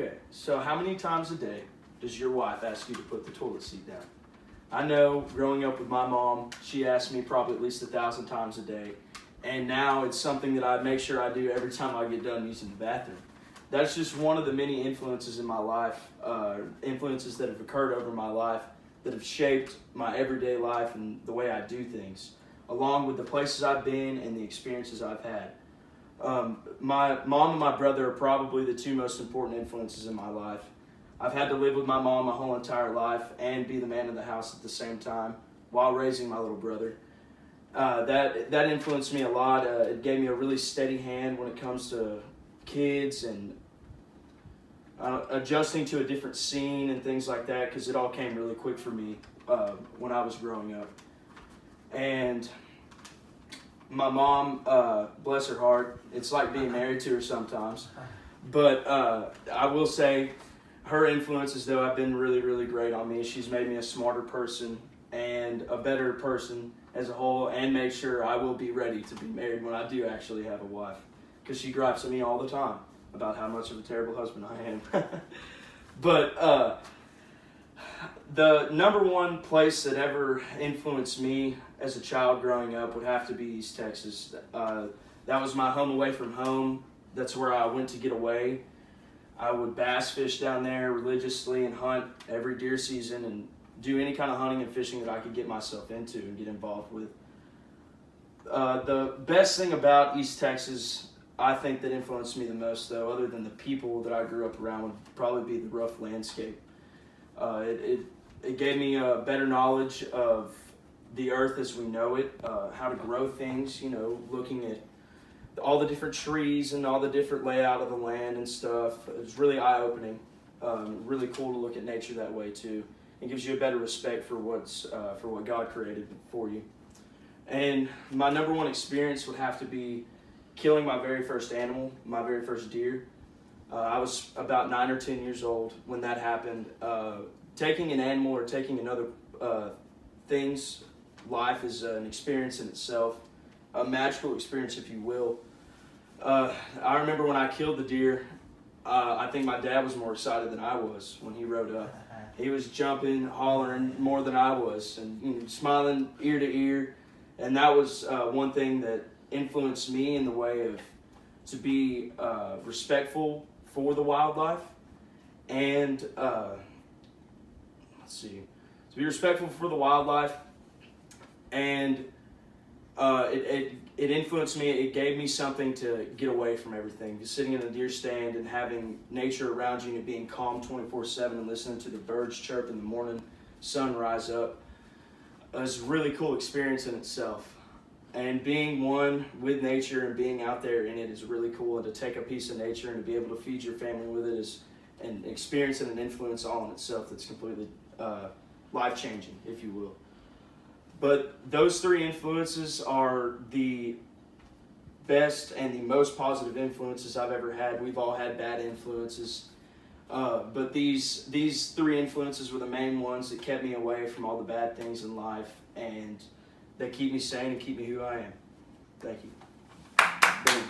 Okay, so how many times a day does your wife ask you to put the toilet seat down? I know growing up with my mom, she asked me probably at least 1,000 times a day. And now it's something that I make sure I do every time I get done using the bathroom. That's just one of the many influences in my life, influences that have occurred over my life that have shaped my everyday life and the way I do things, along with the places I've been and the experiences I've had. My mom and my brother are probably the two most important influences in my life. I've had to live with my mom my whole entire life and be the man of the house at the same time while raising my little brother. That influenced me a lot. It gave me a really steady hand when it comes to kids and adjusting to a different scene and things like that, because it all came really quick for me when I was growing up. And my mom, bless her heart, it's like being married to her sometimes. But I will say her influences, though, have been really, really great on me. She's made me a smarter person and a better person as a whole, and made sure I will be ready to be married when I do actually have a wife, because she gripes at me all the time about how much of a terrible husband I am. But the number one place that ever influenced me as a child growing up would have to be East Texas. That was my home away from home. That's where I went to get away. I would bass fish down there religiously and hunt every deer season and do any kind of hunting and fishing that I could get myself into and get involved with. The best thing about East Texas, I think, that influenced me the most, though, other than the people that I grew up around, would probably be the rough landscape. It gave me a better knowledge of the earth as we know it, how to grow things, looking at all the different trees and all the different layout of the land and stuff. It was really eye-opening. Really cool to look at nature that way, too. It gives you a better respect for what God created for you. And my number one experience would have to be killing my very first animal, my very first deer. I was about 9 or 10 years old when that happened. Taking an animal or taking another thing's life is an experience in itself, a magical experience, if you will. I remember when I killed the deer, I think my dad was more excited than I was when he rode up. He was jumping, hollering more than I was, and smiling ear to ear. And that was one thing that influenced me in the way of to be respectful for the wildlife, and to be respectful for the wildlife, and it influenced me. It gave me something to get away from everything. Just sitting in a deer stand and having nature around you and being calm 24/7 and listening to the birds chirp in the morning, sun rise up. It was a really cool experience in itself. And being one with nature and being out there in it is really cool. And to take a piece of nature and to be able to feed your family with it is an experience and an influence all in itself that's completely life-changing, if you will. But those three influences are the best and the most positive influences I've ever had. We've all had bad influences. But these three influences were the main ones that kept me away from all the bad things in life, and they keep me sane and keep me who I am. Thank you. Boom.